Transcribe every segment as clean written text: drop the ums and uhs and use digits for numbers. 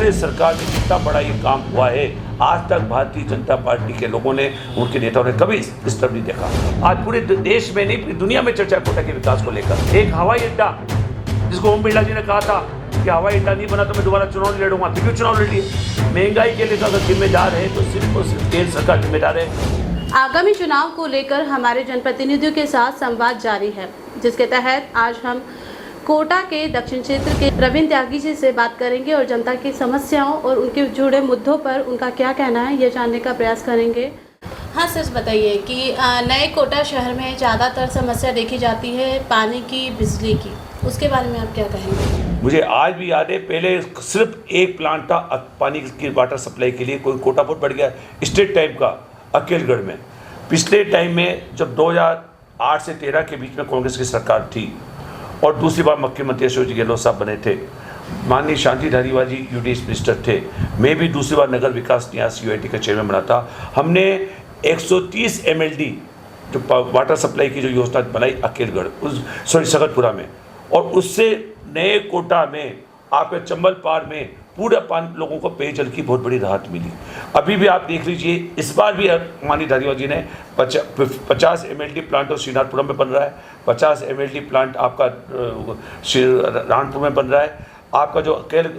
कांग्रेस सरकार में जितना बड़ा ये काम हुआ है, आज तक भारतीय जनता पार्टी के लोगों ने, उनके नेताओं ने कभी इस तरफ नहीं देखा। आज पूरे देश में नहीं, पूरी दुनिया में चर्चा कोटा के विकास को लेकर। एक हवाई अड्डा, जिसको ओम बिरला जी ने कहा था कि हवाई अड्डा नहीं बना तो मैं दोबारा चुनाव नहीं लड़ूंगा, तो क्यों चुनाव लड़िए? महंगाई के लिए अगर जिम्मेदार है तो सिर्फ और सिर्फ केंद्र सरकार जिम्मेदार है। आगामी चुनाव को लेकर हमारे जनप्रतिनिधियों के साथ संवाद जारी है, जिसके तहत आज हम कोटा के दक्षिण क्षेत्र के प्रवीण त्यागी जी से बात करेंगे और जनता की समस्याओं और उनके जुड़े मुद्दों पर उनका क्या कहना है ये जानने का प्रयास करेंगे। हाँ सच बताइए कि नए कोटा शहर में ज़्यादातर समस्या देखी जाती है पानी की, बिजली की, उसके बारे में आप क्या कहेंगे? मुझे आज भी याद है, पहले सिर्फ एक प्लांट था पानी की वाटर सप्लाई के लिए, कोई कोटा बहुत बढ़ गया स्टेट टाइप का अकेलगढ़ में। पिछले टाइम में जब 2008 से 13 के बीच में कांग्रेस की सरकार थी और दूसरी बार मुख्यमंत्री अशोक जी गहलोत साहब बने थे, माननीय शांति धारीवाल जी यूडीएच मिनिस्टर थे, मैं भी दूसरी बार नगर विकास न्यास यूआईटी का चेयरमैन बना था। हमने 130 MLD जो वाटर सप्लाई की जो योजना बनाई अकेलगढ़ सगतपुरा में, और उससे नए कोटा में आपके चंबल पार में पूरा लोगों को पेयजल की बहुत बड़ी राहत मिली। अभी भी आप देख लीजिए, इस बार भी माननीय धारीवाल जी ने 50 MLD प्लांट और श्रीनाथपुरम में बन रहा है, 50 MLD प्लांट आपका रानपुर में बन रहा है। आपका जो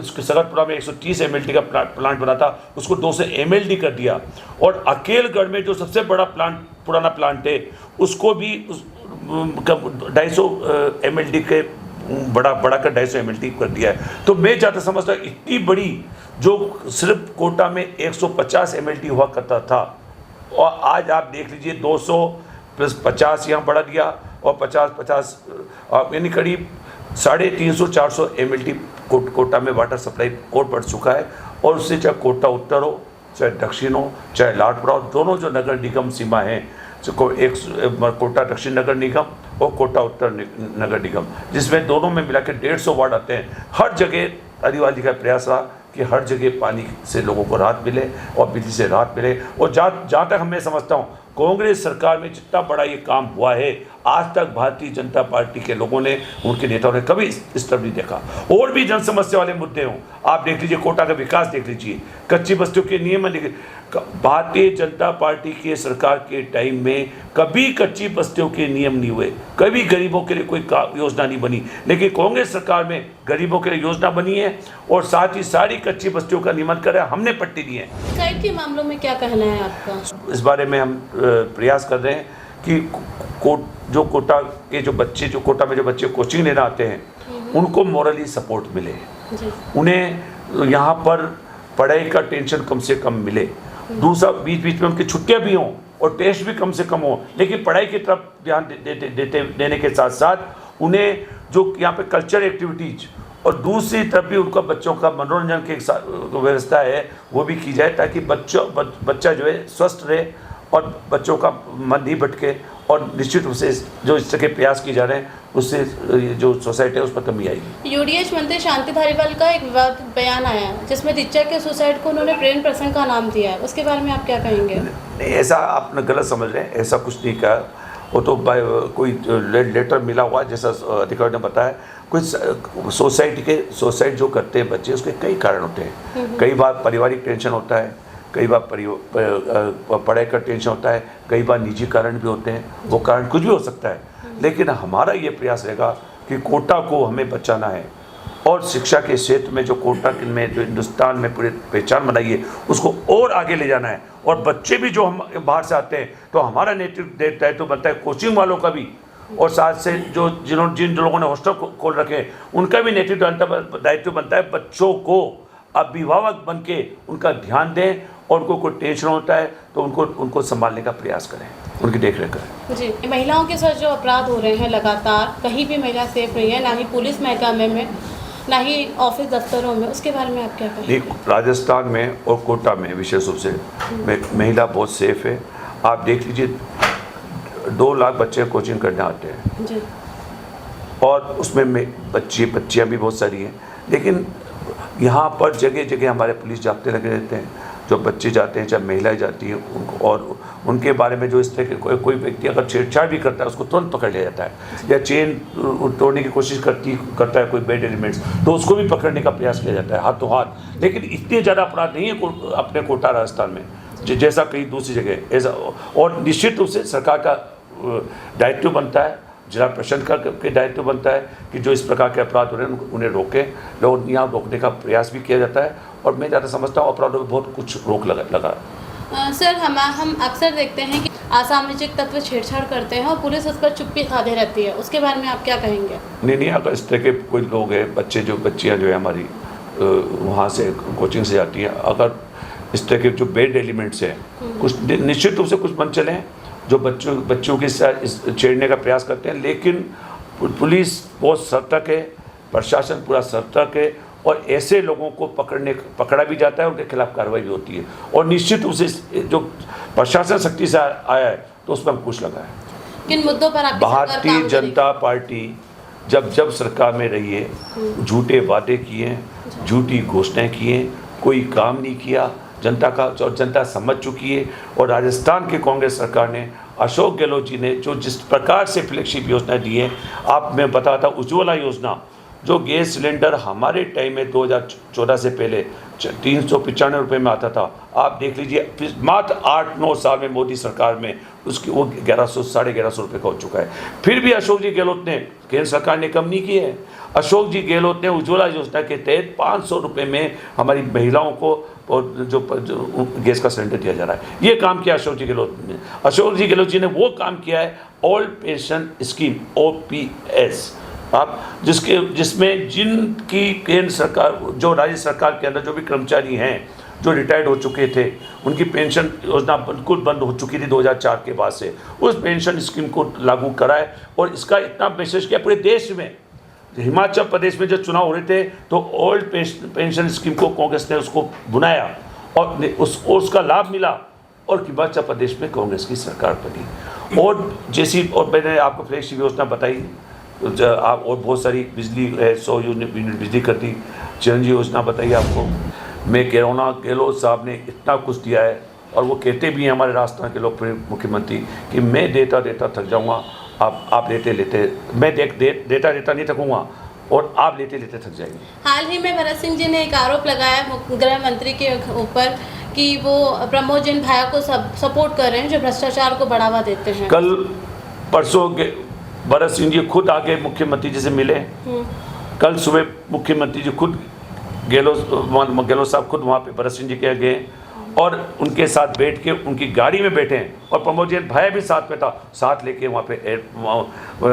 सगतपुरा में 130 MLD का प्लांट बना था, उसको 200 MLD कर दिया। और अकेलगढ़ में जो सबसे बड़ा पुराना प्लांट है, उसको भी 250 MLD के बड़ा कर 250 MLD कर दिया है। तो मैं ज़्यादा समझता हूँ इतनी बड़ी, जो सिर्फ कोटा में 150 MLD हुआ करता था, और आज आप देख लीजिए 200 + 50 यहाँ बढ़ा दिया, और 50 यानी करीब 350-400 MLD कोटा में वाटर सप्लाई और बढ़ चुका है। और उससे चाहे कोटा उत्तर हो, चाहे दक्षिण हो, चाहे लाडपुरा हो, दोनों जो नगर निगम सीमा है, एक कोटा दक्षिण नगर निगम और कोटा उत्तर नगर निगम, जिसमें दोनों में मिला के 150 वार्ड आते हैं। हर जगह धारीवाल जी का प्रयास रहा कि हर जगह पानी से लोगों को राहत मिले और बिजली से राहत मिले। और जहाँ तक मैं समझता हूँ, कांग्रेस सरकार में जितना बड़ा ये काम हुआ है, आज तक भारतीय जनता पार्टी के लोगों ने, उनके नेताओं ने कभी इस तरफ नहीं देखा। और भी जन समस्या वाले मुद्दे हों, आप देख लीजिए कोटा का विकास देख लीजिए, कच्ची बस्तियों के नियम भारतीय जनता पार्टी की सरकार के टाइम में कभी कच्ची बस्तियों के नियम नहीं हुए, कभी गरीबों के लिए कोई योजना नहीं बनी। लेकिन कांग्रेस सरकार में गरीबों के लिए योजना बनी है, और साथ ही सारी कच्ची बस्तियों का नियमन करा, हमने पट्टी दी है। साइड के मामलों में क्या कहना है आपका? इस बारे में हम प्रयास कर रहे हैं कि कोटा के जो बच्चे, जो कोटा में जो बच्चे कोचिंग लेना आते हैं, उनको मॉरली सपोर्ट मिले, उन्हें यहाँ पर पढ़ाई का टेंशन कम से कम मिले। दूसरा, बीच में उनकी छुट्टियाँ भी हों और टेस्ट भी कम से कम हो, लेकिन पढ़ाई की तरफ ध्यान देने के साथ साथ उन्हें जो यहाँ पे कल्चर एक्टिविटीज, और दूसरी तरफ भी उनका बच्चों का मनोरंजन की व्यवस्था है वो भी की जाए, ताकि बच्चा जो है स्वस्थ रहे और बच्चों का मन नहीं भटके। और निश्चित रूप से जो इस तरह के प्रयास किए जा रहे हैं, उससे जो सोसाइटी है उस पर कमी आएगी। यूडीएच मंत्री शांति धारीवाल का एक विवादित बयान आया है, जिसमें ऋचा के सुसाइड को उन्होंने प्रेम प्रसंग का नाम दिया है, उसके बारे में आप क्या कहेंगे? नहीं, ऐसा आप गलत समझ रहे हैं, ऐसा कुछ नहीं कहा। वो तो कोई लेटर मिला हुआ, जैसा अधिकारी ने बताया। कोई सुसाइड जो करते हैं बच्चे, उसके कई कारण होते हैं। कई बार पारिवारिक टेंशन होता है, कई बार पढ़ाई का टेंशन होता है, कई बार निजी कारण भी होते हैं, वो कारण कुछ भी हो सकता है। लेकिन हमारा ये प्रयास रहेगा कि कोटा को हमें बचाना है, और शिक्षा के क्षेत्र में जो कोटा में जो हिंदुस्तान में पूरी पहचान बनाई है, उसको और आगे ले जाना है। और बच्चे भी जो हम बाहर से आते हैं, तो हमारा दायित्व बनता है कोचिंग वालों का भी, और साथ से जिन लोगों ने हॉस्टल खोल रखे हैं, उनका भी दायित्व बनता है बच्चों को अभिभावक बन के उनका ध्यान दें, और उनको कोई टेंशन होता है तो उनको संभालने का प्रयास करें, उनकी देख रेख करें। जी, महिलाओं के साथ जो अपराध हो रहे हैं लगातार, कहीं भी महिला सेफ नहीं है, ना ही पुलिस महकमे में, ना ही ऑफिस दफ्तरों में, उसके बारे में आप क्या कहेंगे? राजस्थान में और कोटा में विशेष रूप से महिला बहुत सेफ है। आप देख लीजिए, 2 लाख बच्चे कोचिंग करने आते हैं जी, और उसमें बच्चियाँ भी बहुत सारी हैं। लेकिन यहाँ पर जगह जगह हमारे पुलिस जाब्ते लगे रहते हैं, जो बच्चे जाते हैं, चाहे महिलाएं जाती हैं, उनको और उनके बारे में जो इस तरह के कोई व्यक्ति अगर छेड़छाड़ भी करता है उसको तुरंत पकड़ लिया जाता है, या चेन तोड़ने की कोशिश करता है कोई बैड एलिमेंट्स, तो उसको भी पकड़ने का प्रयास किया जाता है हाथों हाथ। लेकिन इतने ज़्यादा अपराध नहीं है अपने कोटा राजस्थान में जैसा कहीं दूसरी जगह ऐसा। और निश्चित रूप से सरकार का दायित्व बनता है, जिला प्रशासन का के दायित्व बनता है कि जो इस प्रकार के अपराध हो रहे हैं उन्हें रोकें। लोग यहाँ रोकने का प्रयास भी किया जाता है, और मैं ज़्यादा समझता हूँ अपराधों में बहुत कुछ रोक लगा। सर हम अक्सर देखते हैं कि असामाजिक तत्व छेड़छाड़ करते हैं और पुलिस उस पर चुप्पी साधे रहती है, उसके बारे में आप क्या कहेंगे? नहीं, अगर इस तरह के कोई लोग हैं, बच्चियाँ जो है हमारी वहाँ से कोचिंग से जाती हैं, अगर इस तरह के जो बैड एलिमेंट्स हैं, कुछ निश्चित रूप से कुछ मन चले हैं जो बच्चों के साथ छेड़ने का प्रयास करते हैं, लेकिन पुलिस बहुत सतर्क है, प्रशासन पूरा सतर्क है, और ऐसे लोगों को पकड़ा भी जाता है, उनके खिलाफ कार्रवाई भी होती है। और निश्चित रूप से जो प्रशासन शक्ति से आया है तो उस पर अंकुश लगा है। किन मुद्दों पर आपकी भारतीय जनता पार्टी जब सरकार में रही है, झूठे वादे किए, झूठी घोषणाएं किए, कोई काम नहीं किया जनता का, और जनता समझ चुकी है। और राजस्थान की कांग्रेस सरकार ने, अशोक गहलोत जी ने जो जिस प्रकार से फ्लैगशिप योजना दी है, आप मैं बताता, उज्ज्वला योजना, जो गैस सिलेंडर हमारे टाइम में 2014 से पहले 395 रुपये में आता था, आप देख लीजिए मात्र 8-9 साल में मोदी सरकार में उसकी वो 1100-1150 रुपये का हो चुका है। फिर भी अशोक जी गहलोत ने, केंद्र सरकार ने कम नहीं की है। अशोक जी गहलोत ने उज्ज्वला योजना के तहत 500 रुपये में हमारी महिलाओं को और जो गैस का सिलेंडर दिया जा रहा है, ये काम किया अशोक जी गहलोत ने। अशोक जी गहलोत जी ने वो काम किया है ओल्ड पेंशन स्कीम, OPS, आप जिसमें जिनकी केंद्र सरकार, जो राज्य सरकार के अंदर जो भी कर्मचारी हैं जो रिटायर्ड हो चुके थे, उनकी पेंशन योजना बिल्कुल बंद हो चुकी थी 2004 के बाद से, उस पेंशन स्कीम को लागू कराए। और इसका इतना मैसेज किया पूरे देश में, हिमाचल प्रदेश में जब चुनाव हो रहे थे तो ओल्ड पेंशन स्कीम को कांग्रेस ने उसको बुनाया, और उसका लाभ मिला, और हिमाचल प्रदेश में कांग्रेस की सरकार बनी। और मैंने आपको फ्लैगशिप योजना बताई, आप और बहुत सारी बिजली 100 यूनिट बिजली कर दी, चिरंजी योजना बताइए आपको। मैं कह रहा हूँ ना, गहलोत साहब ने इतना कुछ दिया है, और वो कहते भी हैं हमारे राजस्थान के लोकप्रिय मुख्यमंत्री कि मैं देता थक जाऊँगा, आप लेते मैं देता नहीं थकूँगा, और आप लेते थक जाएंगे। हाल ही में भरत सिंह जी ने एक आरोप लगाया गृह मंत्री के ऊपर कि वो प्रमोद जैन भाया को सपोर्ट कर रहे हैं, जो भ्रष्टाचार को बढ़ावा देते हैं। कल परसों भरत सिंह जी खुद आके मुख्यमंत्री जी से मिले। कल सुबह मुख्यमंत्री जी खुद गहलोत साहब खुद वहाँ पे भरत सिंह जी के गए, और उनके साथ बैठ के उनकी गाड़ी में बैठे हैं, और प्रमोद जैन भाई भी साथ में था, साथ लेके वहाँ पे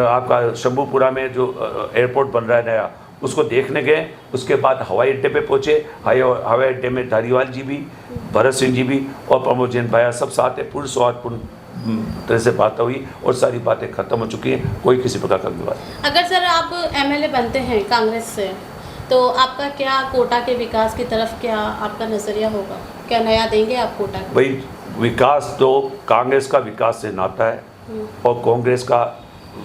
आपका शंभूपुरा में जो एयरपोर्ट बन रहा है नया, उसको देखने गए। उसके बाद हवाई अड्डे पे पहुँचे, हवाई अड्डे में धारीवाल जी भी, भरत सिंह जी भी और प्रमोद जैन भाई सब साथ है। पूरी सौहार्दपूर्ण तरह से बात हुई, और सारी बातें खत्म हो चुकी हैं, कोई किसी प्रकार का विवाद। अगर सर आप MLA बनते हैं कांग्रेस से, तो आपका क्या कोटा के विकास की तरफ क्या आपका नज़रिया होगा? क्या नया देंगे आप कोटा को? भाई, विकास तो कांग्रेस का विकास से नाता है, और कांग्रेस का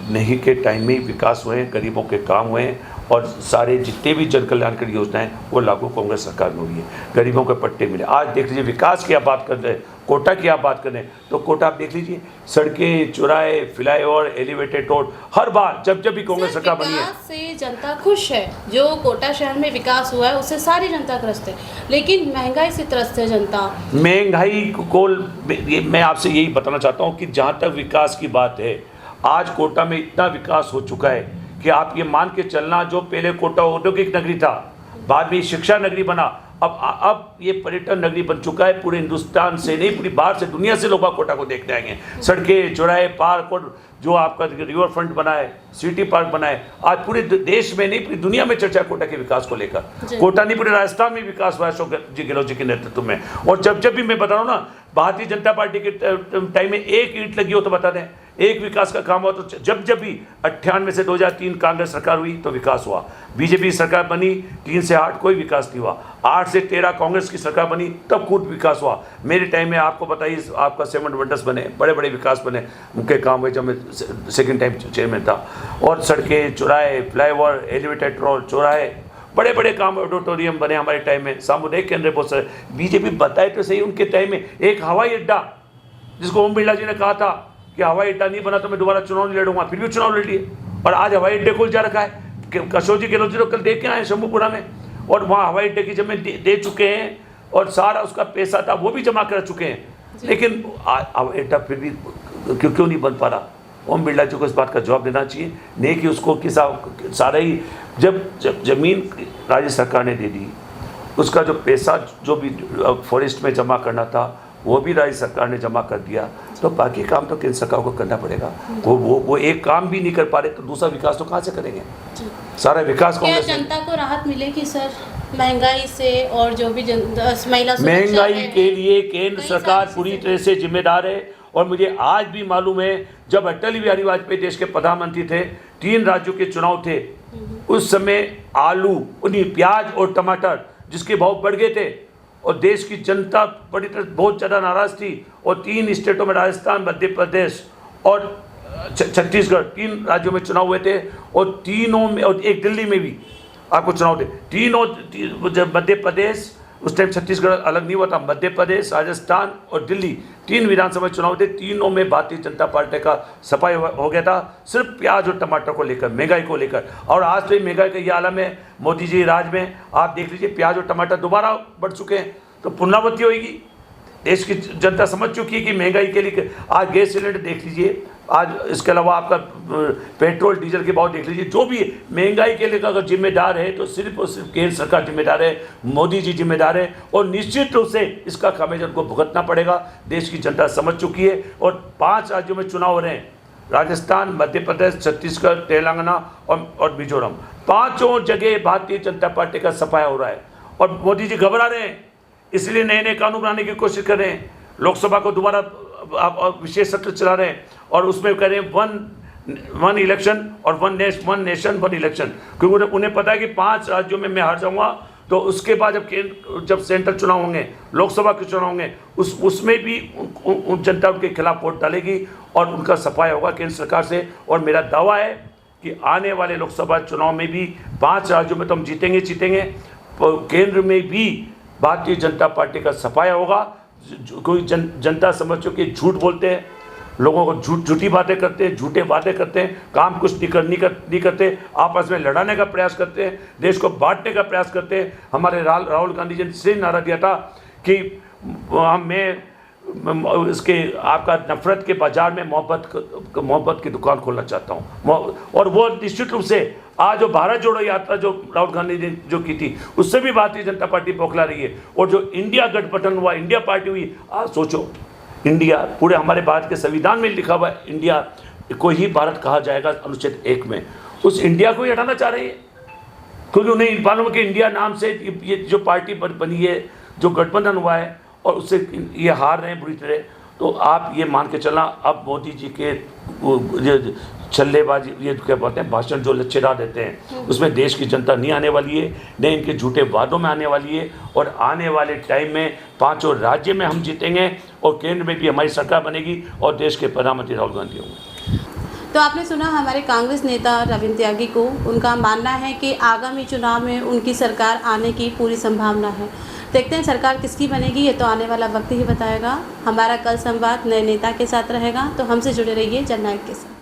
नहीं के टाइम में ही विकास हुए, गरीबों के काम हुए, और सारे जितने भी जन कल्याणकारी योजनाएं वो लागू कांग्रेस सरकार में हुई है, गरीबों के पट्टे मिले। आज देख लीजिए, विकास की आप बात कर रहे हैं, कोटा की आप बात कर रहे हैं, तो कोटा आप देख लीजिए, सड़कें, चौराहे, फ्लाईओवर, एलिवेटेड रोड, हर बार जब भी कांग्रेस सरकार बनी है, विकास से जनता खुश है। जो कोटा शहर में विकास हुआ है उससे सारी जनता त्रस्त है, लेकिन महंगाई से त्रस्त है जनता। महंगाई को मैं आपसे यही बताना चाहता हूँ कि जहाँ तक विकास की बात है, आज कोटा में इतना विकास हो चुका है कि आप ये मान के चलना, जो पहले कोटा औद्योगिक नगरी था, बाद में शिक्षा नगरी बना, अब ये पर्यटन नगरी बन चुका है। पूरे हिंदुस्तान से नहीं, पूरी बाहर से, दुनिया से लोग कोटा को देखने आएंगे। सड़कें, चौराहे, पार्क, और जो आपका रिवर फ्रंट बना है, सिटी पार्क बना है, आज पूरे देश में नहीं पूरी दुनिया में चर्चा कोटा के विकास को लेकर। कोटा नहीं, पूरे राजस्थान में विकास हुआ है अशोक जी गहलोत जी के नेतृत्व में। और जब भी मैं बता रहा हूँ ना, भारतीय जनता पार्टी के टाइम में एक ईंट लगी हो तो बता दें, एक विकास का काम हुआ तो जब भी 98 से 2003 कांग्रेस सरकार हुई तो विकास हुआ। बीजेपी सरकार बनी 3 से 8 कोई विकास नहीं हुआ। 8 से 13 कांग्रेस की सरकार बनी तब खूब विकास हुआ। मेरे टाइम में आपको बताइए, आपका 7 वंडर्स बने, बड़े बड़े विकास बने, उनके काम हुए जब मैं सेकेंड टाइम चेयरमैन था। और सड़कें, चौराहे, फ्लाईओवर, एलिवेटेड रोड, चौराहे, बड़े बड़े काम ऑडिटोरियम बने हमारे टाइम में, सामुदायिक केंद्र बहुत सारे। बीजेपी बताए तो सही, उनके टाइम में एक हवाई अड्डा, जिसको ओम बिरला जी ने कहा था कि हवाई अड्डा नहीं बना तो मैं दोबारा चुनाव नहीं लड़ूंगा, फिर भी चुनाव लड़ लिए। और आज हवाई अड्डे को जा रखा है। कशोजी गहलोत जी तो कल देख के आए शंभूपुरा में, और वहाँ हवाई अड्डे की जमीन दे चुके हैं और सारा उसका पैसा था वो भी जमा कर चुके हैं, लेकिन हवाई अड्डा फिर भी क्यों नहीं बन पा रहा। ओम बिरला जी को इस बात का जवाब देना चाहिए, नहीं कि उसको किसा सारा ही जब जमीन राज्य सरकार ने दे दी, उसका जो पैसा जो भी फॉरेस्ट में जमा करना था वो भी राज्य सरकार ने जमा कर दिया, तो बाकी काम तो केंद्र सरकार को करना पड़ेगा। वो एक काम भी नहीं कर पा रहे तो दूसरा विकास तो कहाँ से करेंगे? सारा विकास क्या जनता को राहत मिलेगी सर महंगाई से, और जो भी महिला महंगाई के लिए केंद्र सरकार पूरी तरह से जिम्मेदार है। और मुझे आज भी मालूम है, जब अटल बिहारी वाजपेयी देश के प्रधानमंत्री थे, 3 राज्यों के चुनाव थे, उस समय आलू, प्याज और टमाटर जिसके भाव बढ़ गए थे और देश की जनता बड़ी तरह बहुत ज़्यादा नाराज़ थी। और 3 स्टेटों में, राजस्थान, मध्य प्रदेश और छत्तीसगढ़, 3 राज्यों में चुनाव हुए थे, और तीनों में, और एक दिल्ली में भी आपको चुनाव थे। तीनों, मध्य प्रदेश, उस टाइम छत्तीसगढ़ अलग नहीं हुआ था, मध्य प्रदेश, राजस्थान और दिल्ली, 3 विधानसभा चुनाव थे। तीनों में भारतीय जनता पार्टी का सफाई हो गया था, सिर्फ प्याज और टमाटर को लेकर, महंगाई को लेकर। और आज तो महंगाई का ये आलम है मोदी जी राज में, आप देख लीजिए प्याज और टमाटर दोबारा बढ़ चुके हैं, तो पुनरावृत्ति होगी। देश की जनता समझ चुकी है कि महंगाई के लिए, आज गैस सिलेंडर देख लीजिए, आज इसके अलावा आपका पेट्रोल डीजल के भाव देख लीजिए, जो भी महंगाई के लिए अगर जिम्मेदार है तो सिर्फ और सिर्फ केंद्र सरकार जिम्मेदार है, मोदी जी जिम्मेदार है, और निश्चित रूप से इसका खामियाजा उनको भुगतना पड़ेगा। देश की जनता समझ चुकी है। और 5 राज्यों में चुनाव हो रहे हैं, राजस्थान, मध्य प्रदेश, छत्तीसगढ़, तेलंगाना और मिजोरम, 5 जगह भारतीय जनता पार्टी का सफाया हो रहा है। और मोदी जी घबरा रहे हैं, इसलिए नए नए कानून बनाने की कोशिश कर रहे हैं। लोकसभा को दोबारा आप विशेष सत्र चला रहे हैं, और उसमें कह रहे हैं वन इलेक्शन और वन नेशन वन इलेक्शन, क्योंकि उन्हें पता है कि 5 राज्यों में मैं हार जाऊंगा, तो उसके बाद जब सेंट्रल चुनाव होंगे, लोकसभा के चुनाव होंगे, उसमें भी जनता उनके खिलाफ वोट डालेगी और उनका सफाया होगा केंद्र सरकार से। और मेरा दावा है कि आने वाले लोकसभा चुनाव में भी 5 राज्यों में तो हम जीतेंगे, केंद्र में भी भारतीय जनता पार्टी का सफाया होगा। कोई जनता समझ चुकी है, झूठ बोलते हैं, लोगों को झूठी बातें करते हैं, झूठे वादे करते हैं, काम कुछ नहीं करते, आपस में लड़ाने का प्रयास करते हैं, देश को बांटने का प्रयास करते हैं। हमारे राहुल गांधी जी ने से नारा दिया था कि मैं इसके आपका नफरत के बाजार में मोहब्बत की दुकान खोलना चाहता हूँ। और वो निश्चित रूप से आज जो भारत जोड़ो यात्रा जो राहुल गांधी ने जो की थी, उससे भी भारतीय जनता पार्टी बौखला रही है। और जो इंडिया गठबंधन हुआ, इंडिया पार्टी हुई, आज सोचो, इंडिया पूरे हमारे भारत के संविधान में लिखा हुआ है, इंडिया को ही भारत कहा जाएगा अनुच्छेद 1 में, उस इंडिया को ही हटाना चाह रही है, क्योंकि उन्हें मालूम कि इंडिया नाम से ये जो पार्टी बनी है, जो गठबंधन हुआ है, और उससे ये हार रहे हैं बुरी तरह। तो आप ये मान के चलना, अब मोदी जी के छल्लेबाजी, ये क्या बोलते हैं, भाषण जो लच्छेदार देते हैं, उसमें देश की जनता नहीं आने वाली है, न इनके झूठे वादों में आने वाली है। और आने वाले टाइम में 5 राज्य में हम जीतेंगे, और केंद्र में भी हमारी सरकार बनेगी, और देश के प्रधानमंत्री राहुल गांधी होंगे। तो आपने सुना हमारे कांग्रेस नेता रविंद्र त्यागी को, उनका मानना है कि आगामी चुनाव में उनकी सरकार आने की पूरी संभावना है। देखते हैं सरकार किसकी बनेगी, ये तो आने वाला वक्त ही बताएगा। हमारा कल संवाद नए नेता के साथ रहेगा, तो हमसे जुड़े रहिए जननायक के साथ।